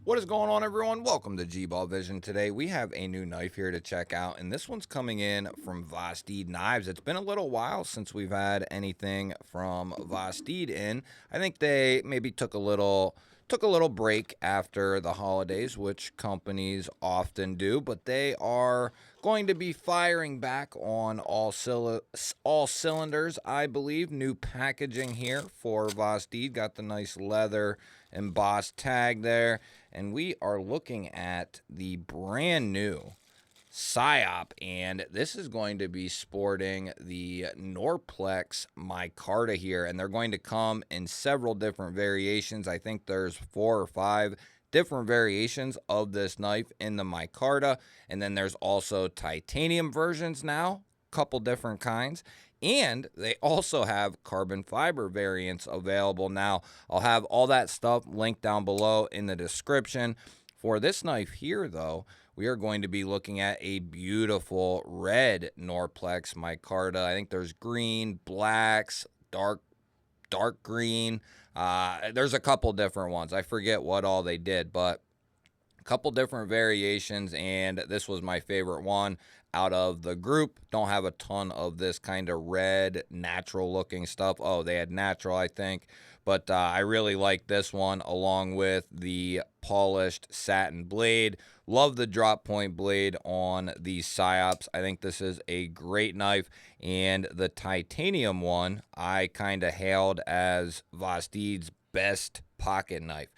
What is going on, everyone? Welcome to G-Ball Vision. Today we have a new knife here to check out, and this one's coming in from Vosteed Knives. It's been a little while since we've had anything from Vosteed in. I think they maybe took a little break after the holidays, which companies often do, but they are going to be firing back on all cylinders, I believe. New packaging here for Vosteed. Got the nice leather embossed tag there, and we are looking at the brand new Psyop, and this is going to be sporting the Norplex micarta here, and they're going to come in several different variations. I think there's 4 or 5 different variations of this knife in the micarta, and then there's also titanium versions now, a couple different kinds. And they also have carbon fiber variants available now. I'll have all that stuff linked down below in the description. For this knife here, though, we are going to be looking at a beautiful red Norplex micarta. I think there's green, blacks, dark green. There's a couple different ones. I forget what all they did, but a couple different variations, and this was my favorite one out of the group. Don't have a ton of this kind of red natural looking stuff. Oh, they had natural, I think, but I really like this one along with the polished satin blade. Love the drop point blade on these Psyops. I think this is a great knife, and the titanium one I kind of hailed as Vosteed's best pocket knife.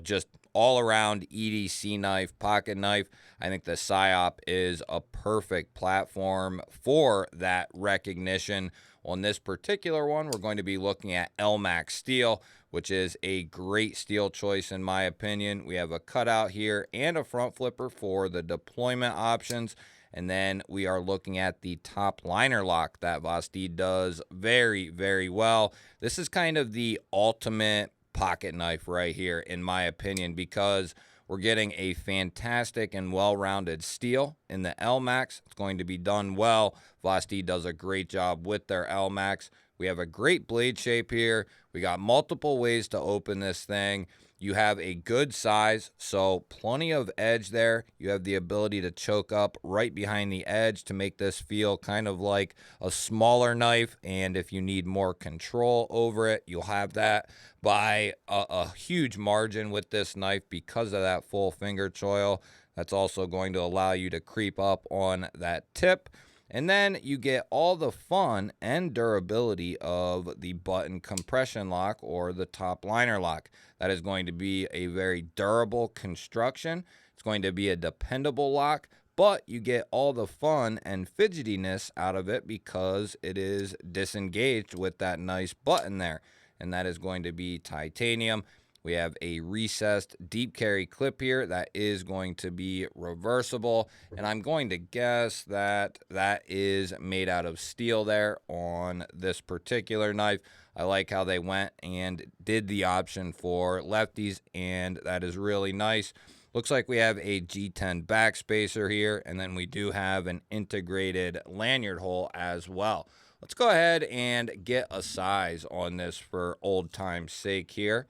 Just all around EDC knife, pocket knife. I think the Psyop is a perfect platform for that recognition. On this particular one, we're going to be looking at LMAX steel, which is a great steel choice in my opinion. We have a cutout here and a front flipper for the deployment options. And then we are looking at the top liner lock that Vosteed does very, very well. This is kind of the ultimate pocket knife right here, in my opinion, because we're getting a fantastic and well-rounded steel in the LMAX. It's going to be done well. Vosteed does a great job with their LMAX. We have a great blade shape here. We got multiple ways to open this thing. You have a good size, so plenty of edge there. You have the ability to choke up right behind the edge to make this feel kind of like a smaller knife, and if you need more control over it, you'll have that by a huge margin with this knife because of that full finger choil. That's also going to allow you to creep up on that tip. And then you get all the fun and durability of the button compression lock or the top liner lock. That is going to be a very durable construction. It's going to be a dependable lock, but you get all the fun and fidgetiness out of it because it is disengaged with that nice button there. And that is going to be titanium. We have a recessed deep carry clip here that is going to be reversible, and I'm going to guess that that is made out of steel there on this particular knife. I like how they went and did the option for lefties, and that is really nice. Looks like we have a G10 backspacer here, and then we do have an integrated lanyard hole as well. Let's go ahead and get a size on this for old time's sake here.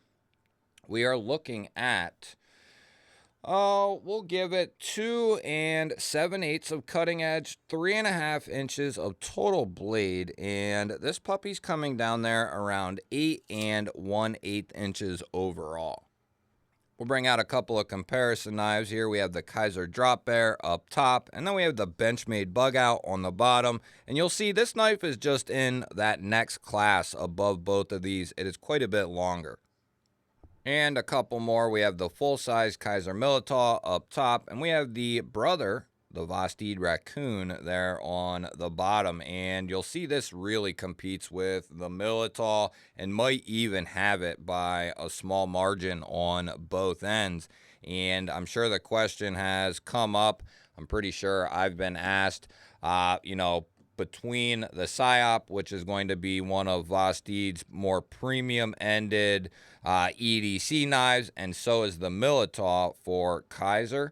We are looking at, we'll give it 2 7/8 of cutting edge, 3.5 inches of total blade, and this puppy's coming down there around 8 1/8 inches overall. We'll bring out a couple of comparison knives here. We have the Kaiser Drop Bear up top, and then we have the Benchmade Bug Out on the bottom. And you'll see this knife is just in that next class above both of these. It is quite a bit longer. And a couple more. We have the full-size Kaiser Militaw up top, and we have the brother, the Vosteed Raccoon, there on the bottom. And you'll see this really competes with the Militaw and might even have it by a small margin on both ends. And I'm sure the question has come up. I'm pretty sure I've been asked, between the Psyop, which is going to be one of Vosteed's more premium-ended EDC knives, and so is the Militaw for Kaiser.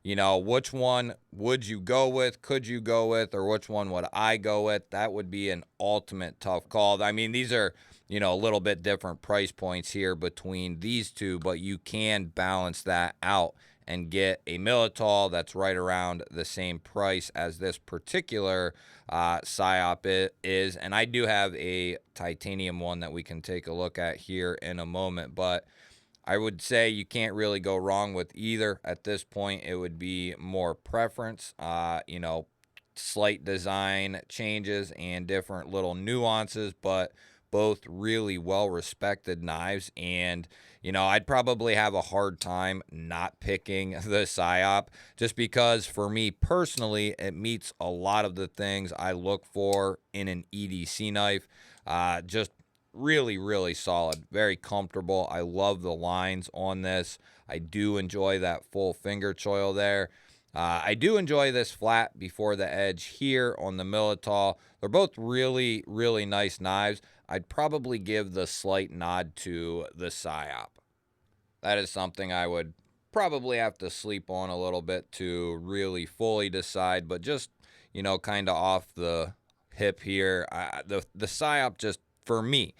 you know, which one would you go with? Could you go with? Or which one would I go with? That would be an ultimate tough call. I mean, these are, you know, a little bit different price points here between these two, but you can balance that out and get a Militol that's right around the same price as this particular Psyop is. And I do have a titanium one that we can take a look at here in a moment, but I would say you can't really go wrong with either. At this point, it would be more preference, you know, slight design changes and different little nuances, but both really well respected knives. And, you know, I'd probably have a hard time not picking the Psyop just because for me personally, it meets a lot of the things I look for in an EDC knife. Just really, really solid, very comfortable. I love the lines on this. I do enjoy that full finger choil there. I do enjoy this flat before the edge here on the Militol. They're both really, really nice knives. I'd probably give the slight nod to the Psyop. That is something I would probably have to sleep on a little bit to really fully decide, but just, you know, kind of off the hip here, the Psyop just, for me,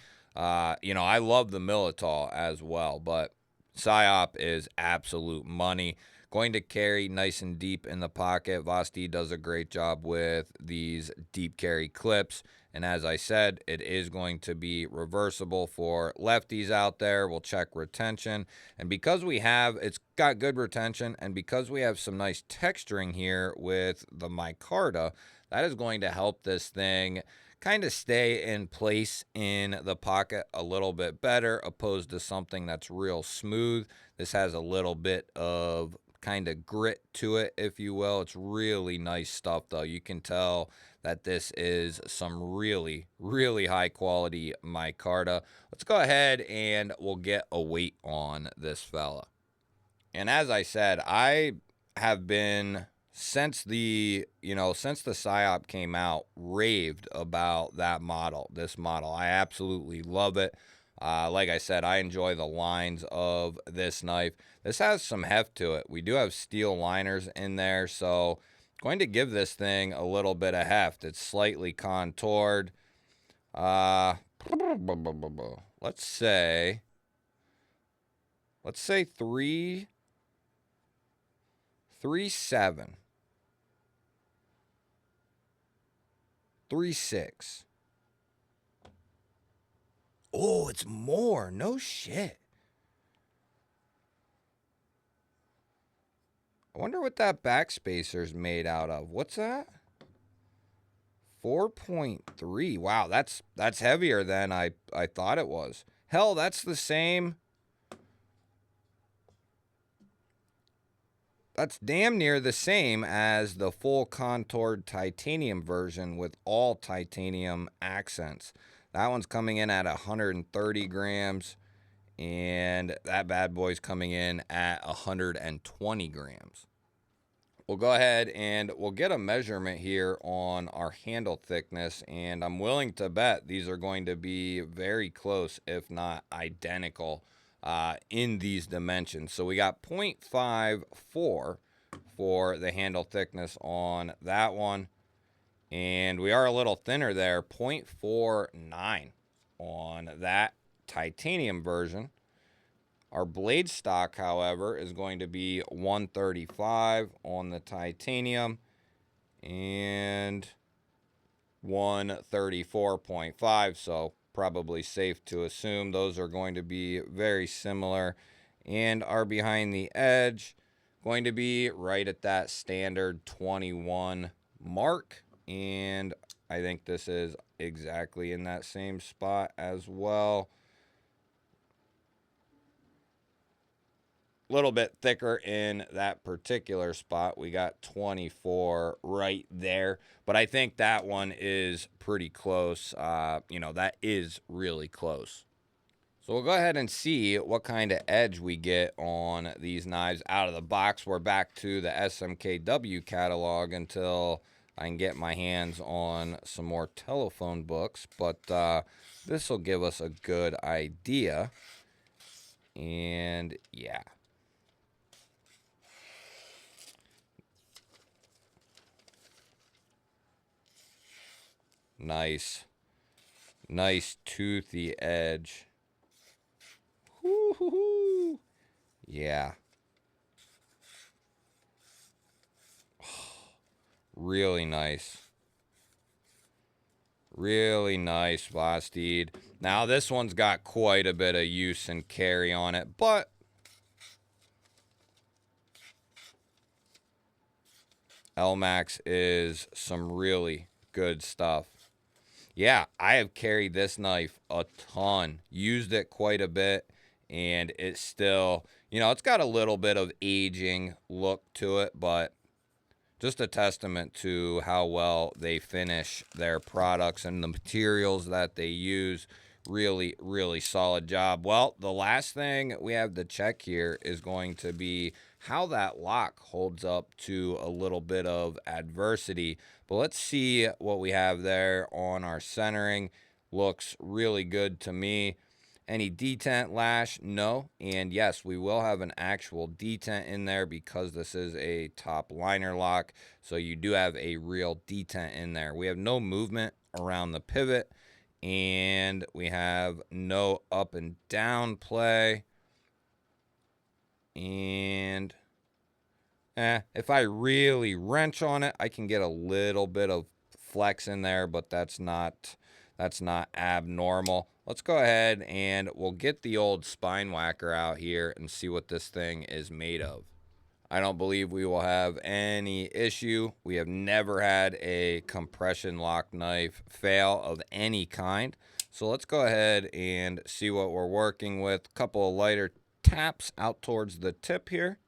you know, I love the Militol as well, but Psyop is absolute money. Going to carry nice and deep in the pocket. Vosteed does a great job with these deep carry clips. And as I said, it is going to be reversible for lefties out there. We'll check retention. And because it's got good retention, and because we have some nice texturing here with the micarta, that is going to help this thing kind of stay in place in the pocket a little bit better, opposed to something that's real smooth. This has a little bit of kind of grit to it, if you will. It's really nice stuff, though. You can tell that this is some really, really high quality micarta. Let's go ahead and we'll get a weight on this fella. And as I said, I have been, since the Psyop came out, raved about this model. I absolutely love it. Like I said, I enjoy the lines of this knife. This has some heft to it. We do have steel liners in there, so going to give this thing a little bit of heft. It's slightly contoured. Let's say 3.7. 3.6. Oh, it's more. No shit. I wonder what that backspacer's made out of. What's that? 4.3. Wow, that's heavier than I thought it was. Hell, that's the same. That's damn near the same as the full contoured titanium version with all titanium accents. That one's coming in at 130 grams, and that bad boy's coming in at 120 grams. We'll go ahead and we'll get a measurement here on our handle thickness, and I'm willing to bet these are going to be very close, if not identical, in these dimensions. So we got 0.54 for the handle thickness on that one, and we are a little thinner there, 0.49 on that titanium version. Our blade stock, however, is going to be 135 on the titanium and 134.5, so probably safe to assume those are going to be very similar. And our behind the edge going to be right at that standard 21 mark, and I think this is exactly in that same spot as well. A little bit thicker in that particular spot. We got 24 right there, but I think that one is pretty close. You know, that is really close. So we'll go ahead and see what kind of edge we get on these knives out of the box. We're back to the SMKW catalog until I can get my hands on some more telephone books, but this will give us a good idea. And yeah. Nice. Nice toothy edge. Woo-hoo-hoo. Yeah. Really nice. Really nice, Vosteed. Now, this one's got quite a bit of use and carry on it, but LMAX is some really good stuff. Yeah, I have carried this knife a ton, used it quite a bit, and it's still, you know, it's got a little bit of aging look to it, but just a testament to how well they finish their products and the materials that they use. Really, really solid job. Well, the last thing we have to check here is going to be how that lock holds up to a little bit of adversity. But let's see what we have there on our centering. Looks really good to me. Any detent lash? No. And yes, we will have an actual detent in there because this is a top liner lock. So you do have a real detent in there. We have no movement around the pivot. And we have no up and down play. And if I really wrench on it, I can get a little bit of flex in there, but that's not abnormal. Let's go ahead and we'll get the old spine whacker out here and see what this thing is made of. I don't believe we will have any issue. We have never had a compression lock knife fail of any kind. So let's go ahead and see what we're working with. A couple of lighter taps out towards the tip here.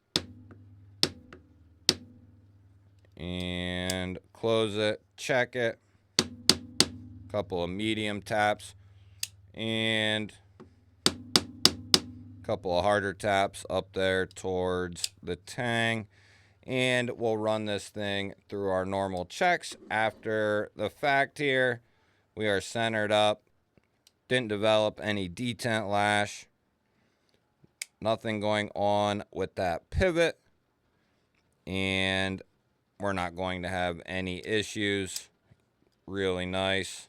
And close it, check it. Couple of medium taps and a couple of harder taps up there towards the tang, and we'll run this thing through our normal checks after the fact here. We are centered up, didn't develop any detent lash, nothing going on with that pivot, and we're not going to have any issues. Really nice.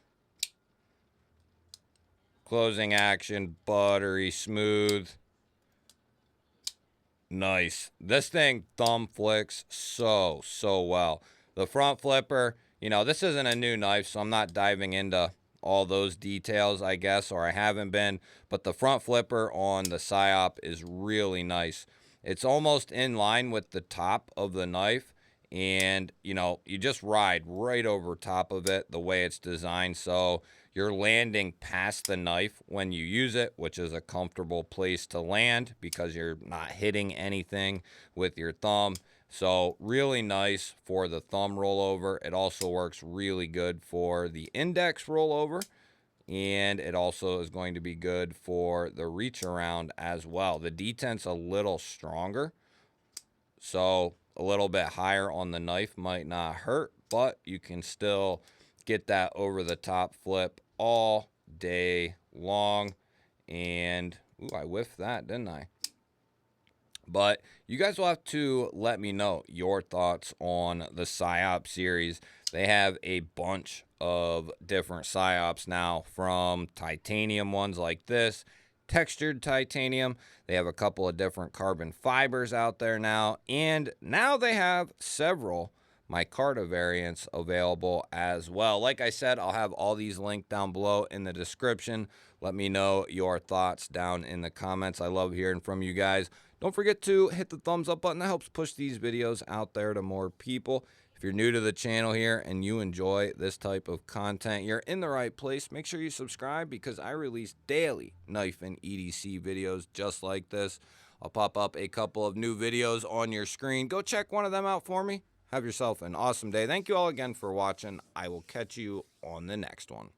Closing action, buttery smooth. Nice. This thing thumb flicks so well. The front flipper, you know, this isn't a new knife, so I'm not diving into all those details, I guess, or I haven't been. But the front flipper on the Psyop is really nice. It's almost in line with the top of the knife. And, you know, you just ride right over top of it the way it's designed. So you're landing past the knife when you use it, which is a comfortable place to land because you're not hitting anything with your thumb. So really nice for the thumb rollover. It also works really good for the index rollover. And it also is going to be good for the reach around as well. The detent's a little stronger, so a little bit higher on the knife might not hurt, but you can still get that over the top flip all day long. And ooh, I whiffed that, didn't I? But you guys will have to let me know your thoughts on the Psyop series. They have a bunch of different Psyops now, from titanium ones like this, textured titanium. They have a couple of different carbon fibers out there now, and now they have several micarta variants available as well. Like I said, I'll have all these linked down below in the description. Let me know your thoughts down in the comments. I love hearing from you guys. Don't forget to hit the thumbs up button. That helps push these videos out there to more people. If you're new to the channel here and you enjoy this type of content, you're in the right place. Make sure you subscribe because I release daily knife and EDC videos just like this. I'll pop up a couple of new videos on your screen. Go check one of them out for me. Have yourself an awesome day. Thank you all again for watching. I will catch you on the next one.